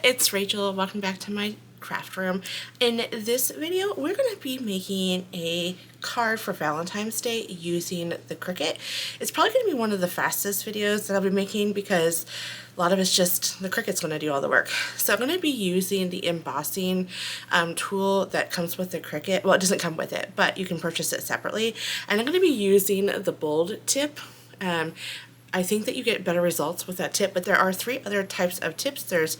it's Rachel. Welcome back to my craft room. In this video, we're going to be making a card for Valentine's Day using the Cricut. It's probably going to be one of the fastest videos that I'll be making because a lot of it's just the Cricut's going to do all the work. So I'm going to be using the embossing tool that comes with the Cricut. Well, it doesn't come with it, but you can purchase it separately. And I'm going to be using the bold tip. I think that you get better results with that tip, but there are 3 other types of tips. There's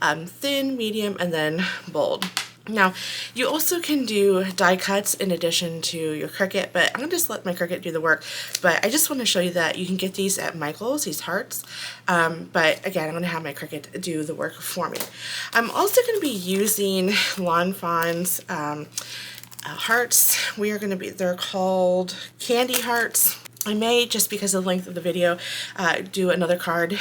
thin, medium, and then bold. Now, you also can do die cuts in addition to your Cricut, but I'm going to just let my Cricut do the work. But I just want to show you that you can get these at Michael's, these hearts. But again, I'm going to have my Cricut do the work for me. I'm also going to be using Lawn Fawn's hearts. They're called candy hearts. I may, just because of the length of the video, do another card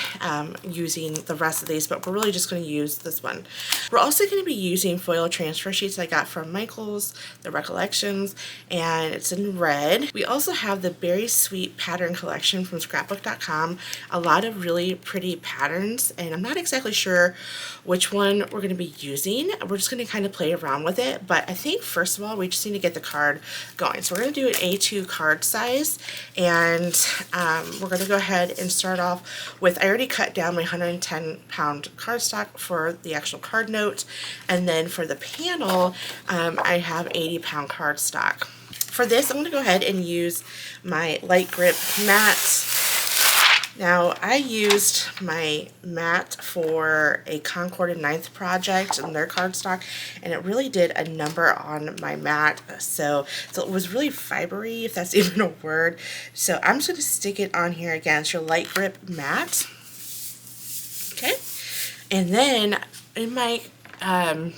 using the rest of these, but we're really just going to use this one. We're also going to be using foil transfer sheets I got from Michael's, the Recollections, and it's in red. We also have the Berry Sweet pattern collection from scrapbook.com. A lot of really pretty patterns, and I'm not exactly sure which one we're going to be using. We're just going to kind of play around with it, but I think first of all, we just need to get the card going. So we're going to do an A2 card size, and we're going to go ahead and start off with, I already cut down my 110-pound cardstock for the actual card note, and then for the panel, I have 80-pound cardstock. For this, I'm going to go ahead and use my light grip mat. Now, I used my mat for a Concord and Ninth project and their cardstock, and it really did a number on my mat. So it was really fibery, if that's even a word. So I'm just going to stick it on here against your light grip mat. Okay. And then in my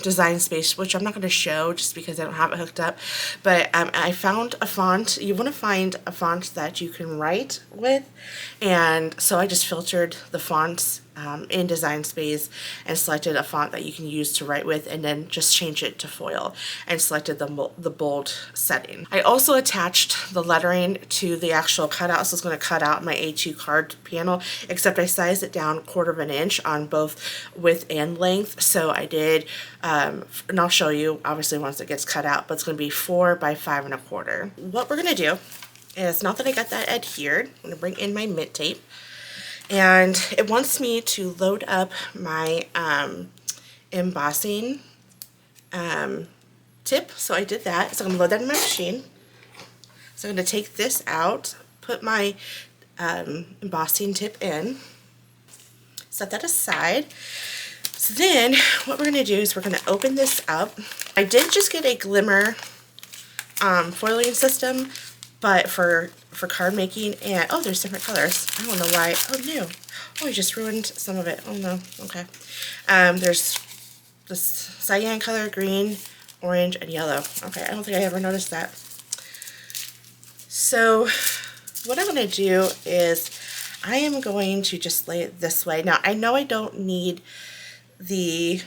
design space, which I'm not going to show just because I don't have it hooked up, but I found a font. You want to find a font that you can write with, and so I just filtered the fonts in Design Space and selected a font that you can use to write with, and then just change it to foil and selected the bold setting. I also attached the lettering to the actual cutout, so it's going to cut out my A2 card panel, except I sized it down 1/4 inch on both width and length. So I did, and I'll show you obviously once it gets cut out, but it's going to be 4 by 5 1/4. What we're going to do is, not that I got that adhered, I'm going to bring in my mint tape. And it wants me to load up my embossing tip, so I did that. So I'm going to load that in my machine. So I'm going to take this out, put my embossing tip in, set that aside. So then what we're going to do is we're going to open this up. I did just get a glimmer foiling system, but for card making, and oh, there's different colors. I don't know why. Oh no. Oh, I just ruined some of it. Oh no. Okay. There's this cyan color, green, orange, and yellow. Okay, I don't think I ever noticed that. So what I'm going to do is I am going to just lay it this way. Now, I know I don't need the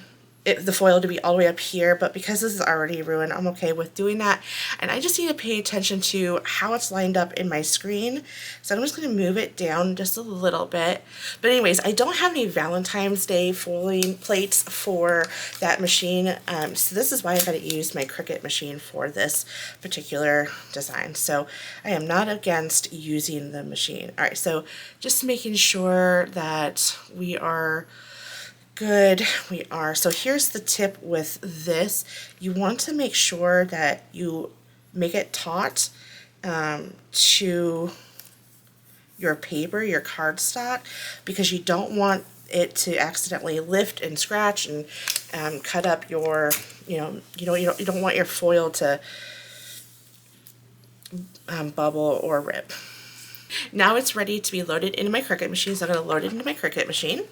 foil to be all the way up here, but because this is already ruined, I'm okay with doing that. And I just need to pay attention to how it's lined up in my screen. So I'm just going to move it down just a little bit. But anyways, I don't have any Valentine's Day foiling plates for that machine. So this is why I got to use my Cricut machine for this particular design. So I am not against using the machine. All right, so just making sure that we are good. We are. So here's the tip with this. You want to make sure that you make it taut to your paper, your cardstock, because you don't want it to accidentally lift and scratch and cut up your, you don't want your foil to bubble or rip. Now it's ready to be loaded into my Cricut machine, so I'm going to load it into my Cricut machine.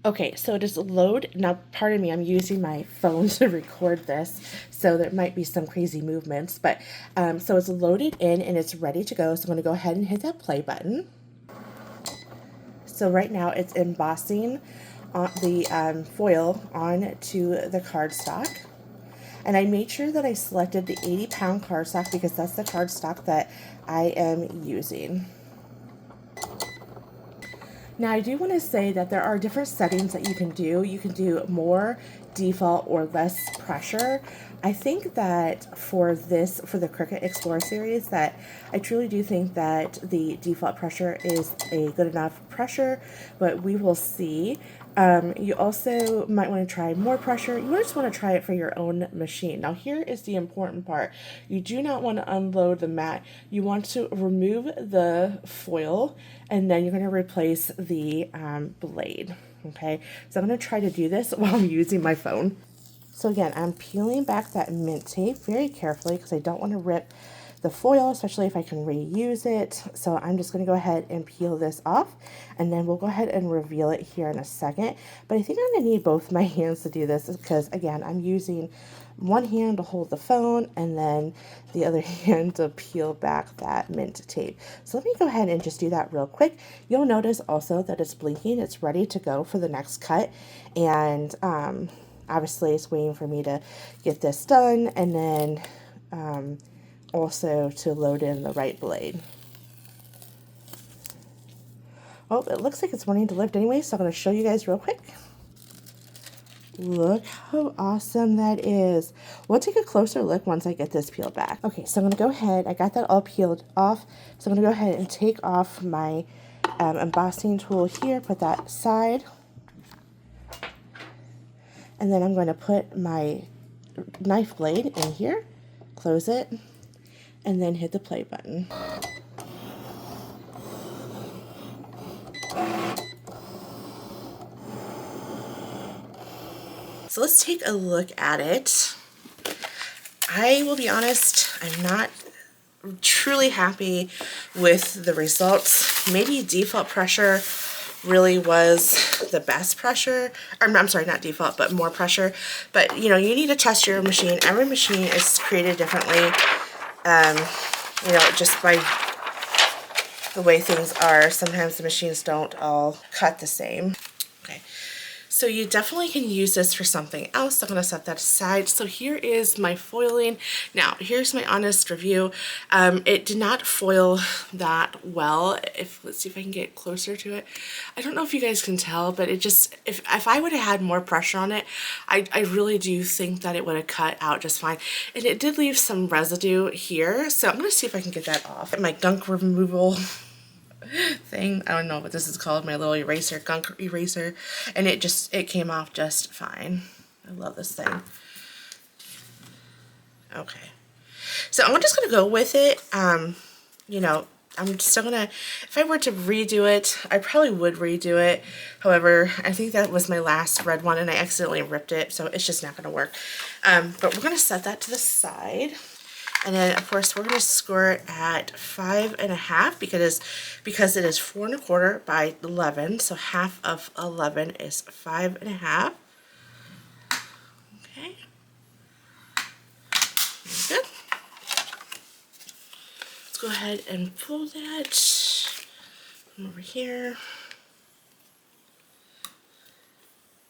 Okay, so it is load. Now, pardon me, I'm using my phone to record this, so there might be some crazy movements, but so it's loaded in and it's ready to go. So I'm going to go ahead and hit that play button. So right now it's embossing the foil onto the cardstock. And I made sure that I selected the 80-pound cardstock because that's the cardstock that I am using. Now I do want to say that there are different settings that you can do. You can do more, default, or less pressure. I think that for this, for the Cricut Explorer series, that I truly do think that the default pressure is a good enough pressure, but we will see. You also might want to try more pressure. You just want to try it for your own machine. Now here is the important part. You do not want to unload the mat. You want to remove the foil, and then you're going to replace the blade. Okay, so I'm going to try to do this while I'm using my phone. So again, I'm peeling back that mint tape very carefully because I don't want to rip the foil, especially if I can reuse it. So I'm just going to go ahead and peel this off, and then we'll go ahead and reveal it here in a second. But I think I'm going to need both my hands to do this because, again, I'm using one hand to hold the phone and then the other hand to peel back that mint tape. So let me go ahead and just do that real quick. You'll notice also that it's blinking. It's ready to go for the next cut. And obviously it's waiting for me to get this done, and then also to load in the right blade. Oh, it looks like it's wanting to lift anyway, so I'm going to show you guys real quick. Look how awesome that is. We'll take a closer look once I get this peeled back. Okay, so I'm going to go ahead. I got that all peeled off, so I'm going to go ahead and take off my embossing tool here, put that aside. And then I'm going to put my knife blade in here, close it, and then hit the play button. So let's take a look at it. I will be honest, I'm not truly happy with the results. Maybe default pressure really was the best pressure. Or, I'm sorry, not default, but more pressure. But you know, you need to test your machine. Every machine is created differently. You know, just by the way things are, sometimes the machines don't all cut the same. Okay, so you definitely can use this for something else. I'm going to set that aside. So here is my foiling. Now, here's my honest review. It did not foil that well. Let's see if I can get closer to it. I don't know if you guys can tell, but it just, if I would have had more pressure on it, I really do think that it would have cut out just fine. And it did leave some residue here, so I'm going to see if I can get that off. My gunk removal thing, I don't know what this is called, my little eraser, gunk eraser, and it came off just fine. I love this thing. Okay, so I'm just gonna go with it. You know, I'm still gonna, if I were to redo it, I probably would redo it. However, I think that was my last red one and I accidentally ripped it, so it's just not gonna work. But we're gonna set that to the side. And then, of course, we're going to score it at 5.5 because it is 4 1/4 by 11. So half of 11 is 5.5. Okay. Good. Let's go ahead and pull that over here.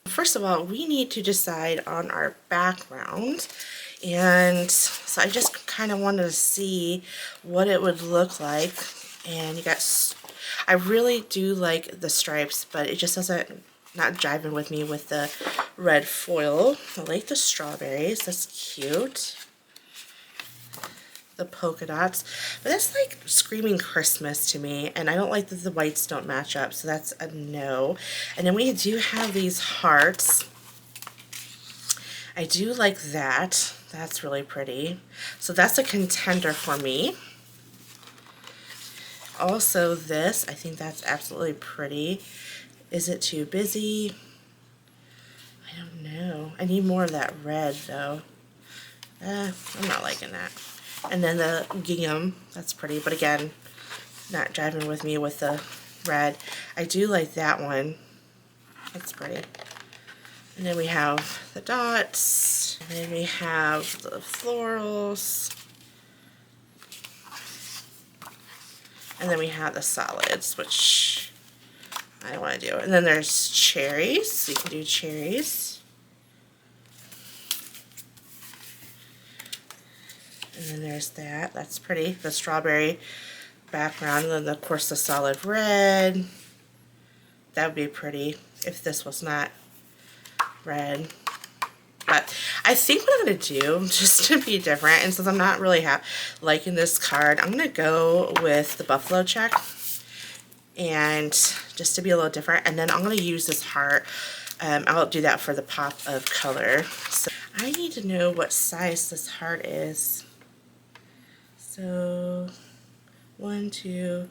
First of all, we need to decide on our background. And so I just kind of wanted to see what it would look like. And you got, I really do like the stripes, but it just not jiving with me with the red foil. I like the strawberries, that's cute. The polka dots, but that's like screaming Christmas to me, and I don't like that the whites don't match up, so that's a no. And then we do have these hearts. I do like that. That's really pretty. So that's a contender for me. Also this, I think that's absolutely pretty. Is it too busy? I don't know. I need more of that red though. I'm not liking that. And then the gingham, that's pretty, but again, not driving with me with the red. I do like that one. That's pretty. And then we have the dots, and then we have the florals, and then we have the solids, which I don't want to do. And then there's cherries, so you can do cherries. And then there's that, that's pretty, the strawberry background, and then of course the solid red. That would be pretty if this was not red. But I think what I'm going to do, just to be different, and since I'm not really liking this card, I'm going to go with the buffalo check, and just to be a little different, and then I'm going to use this heart. I'll do that for the pop of color. So I need to know what size this heart is. So 1, 2,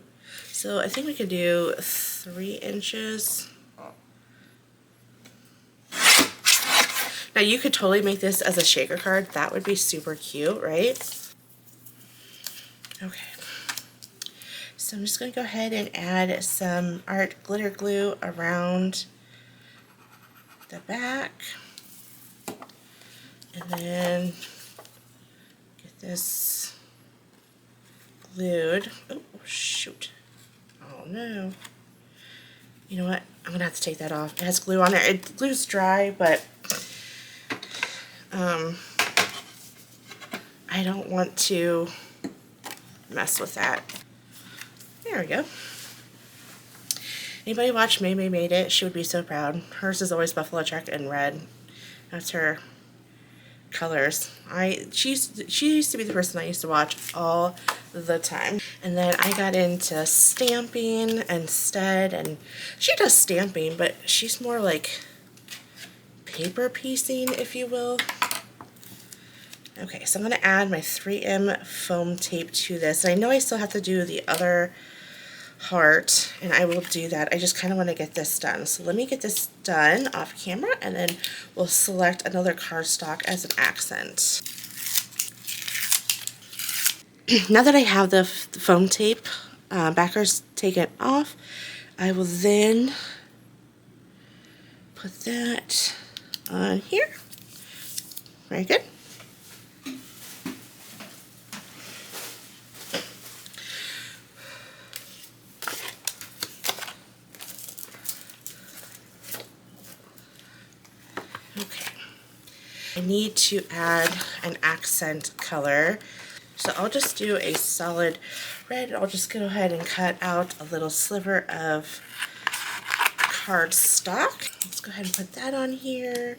so I think we could do 3 inches. Now you could totally make this as a shaker card. That would be super cute, right? Okay. So I'm just going to go ahead and add some art glitter glue around the back. And then get this glued. Oh, shoot. Oh, no. You know what? I'm going to have to take that off. It has glue on there. It glue's dry, but I don't want to mess with that. There we go. Anybody watch May Made It? She would be so proud. Hers is always buffalo check and red. That's her colors. She used to be the person I used to watch all the time. And then I got into stamping instead, and she does stamping, but she's more like paper piecing, if you will. Okay, so I'm going to add my 3M foam tape to this. I know I still have to do the other heart, and I will do that. I just kind of want to get this done. So let me get this done off camera, and then we'll select another cardstock as an accent. Now that I have the foam tape backers taken off, I will then put that on here. Very good. Okay. I need to add an accent color. So I'll just do a solid red. I'll just go ahead and cut out a little sliver of cardstock. Let's go ahead and put that on here.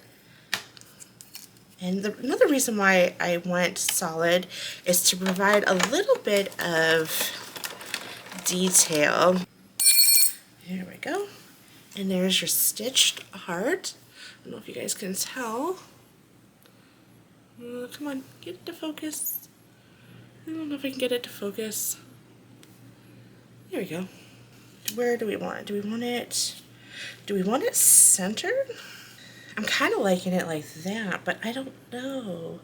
And another reason why I went solid is to provide a little bit of detail. There we go. And there's your stitched heart. I don't know if you guys can tell. Come on, get it to focus. I don't know if I can get it to focus. There we go. Where do we want it? Do we want it centered? I'm kind of liking it like that, but I don't know.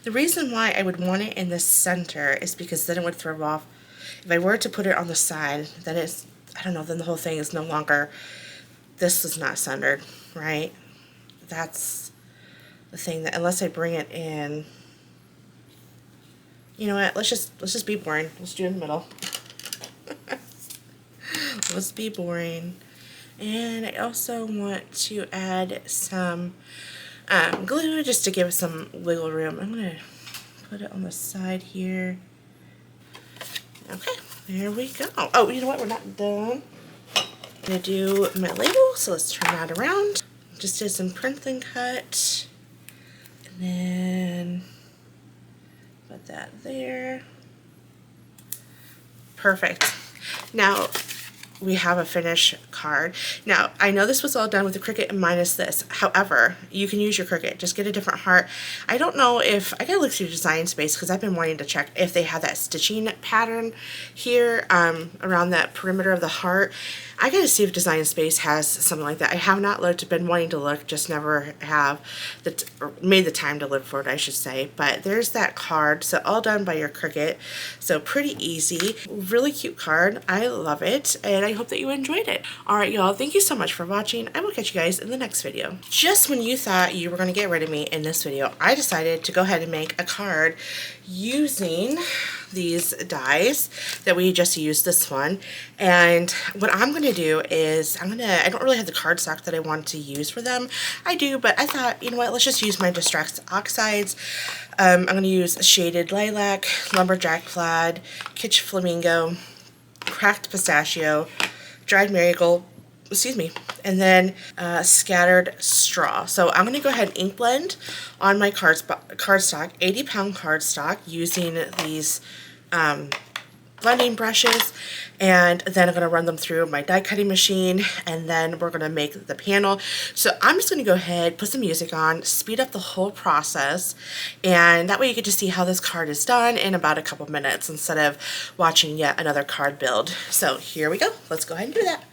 The reason why I would want it in the center is because then it would throw off. If I were to put it on the side, then it's, I don't know, then the whole thing is no longer, this is not centered, right? That's the thing, that unless I bring it in, you know what, let's just be boring. Let's do it in the middle. Let's be boring. And I also want to add some glue just to give it some wiggle room. I'm going to put it on the side here. Okay, there we go. Oh, you know what? We're not done. I'm going to do my label, so let's turn that around. Just did some print and cut. And then put that there. Perfect. Now, we have a finished card. Now, I know this was all done with the Cricut minus this. However, you can use your Cricut. Just get a different heart. I don't know if, I gotta look through Design Space because I've been wanting to check if they have that stitching pattern here around that perimeter of the heart. I gotta see if Design Space has something like that. I have not looked, been wanting to look, just never have made the time to look for it, I should say. But there's that card. So all done by your Cricut. So pretty easy. Really cute card. I love it. And I hope that you enjoyed it. Alright y'all, thank you so much for watching. I will catch you guys in the next video. Just when you thought you were going to get rid of me in this video, I decided to go ahead and make a card using these dies that we just used, this one. And what I'm going to do is I don't really have the cardstock that I want to use for them. I do, but I thought, you know what, let's just use my Distress Oxides. I'm going to use Shaded Lilac, Lumberjack Plaid, Kitsch Flamingo, Cracked Pistachio, Dried Marigold, excuse me, and then scattered straw. So I'm going to go ahead and ink blend on my cardstock, 80-pound cardstock, using these blending brushes, and then I'm going to run them through my die cutting machine, and then we're going to make the panel. So I'm just going to go ahead, put some music on, speed up the whole process, and that way you get to see how this card is done in about a couple minutes instead of watching yet another card build. So here we go. Let's go ahead and do that.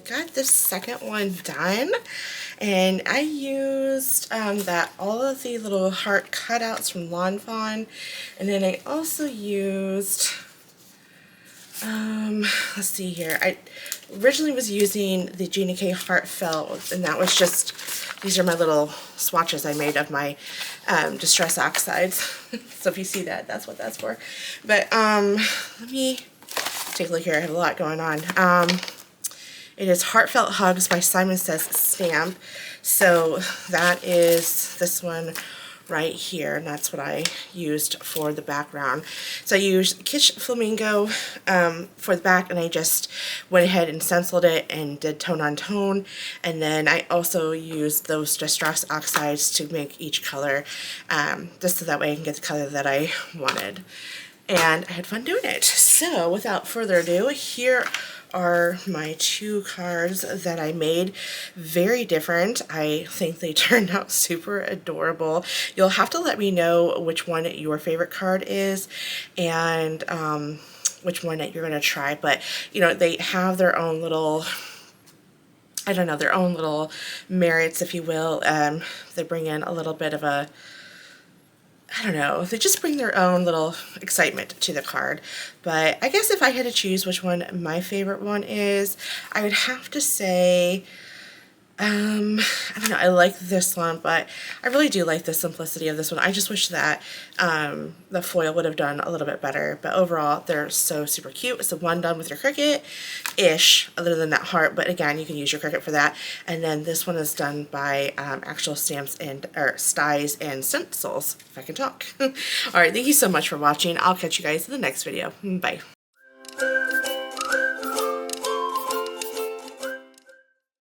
Got this second one done, and I used that all of the little heart cutouts from Lawn Fawn, and then I also used let's see here, I originally was using the Gina K Heartfelt, and that was just, these are my little swatches I made of my Distress Oxides. So if you see that, that's what that's for. But let me take a look here. I have a lot going on. It is Heartfelt Hugs by Simon Says Stamp. So that is this one right here, and that's what I used for the background. So I used Kitsch Flamingo for the back, and I just went ahead and stenciled it and did tone on tone, and then I also used those Distress Oxides to make each color, just so that way I can get the color that I wanted. And I had fun doing it. So without further ado, here are my two cards that I made. Very different. I think they turned out super adorable. You'll have to let me know which one your favorite card is, and which one that you're going to try. But you know, they have their own little, I don't know, their own little merits, if you will. They bring in a little bit of a, I don't know, they just bring their own little excitement to the card. But I guess if I had to choose which one my favorite one is, I would have to say, I don't know, I like this one, but I really do like the simplicity of this one. I just wish that the foil would have done a little bit better, but overall they're so super cute. It's the one done with your Cricut-ish, other than that heart, but again, you can use your Cricut for that. And then this one is done by actual stamps and, or sties and stencils, if I can talk. Alright, thank you so much for watching. I'll catch you guys in the next video. Bye.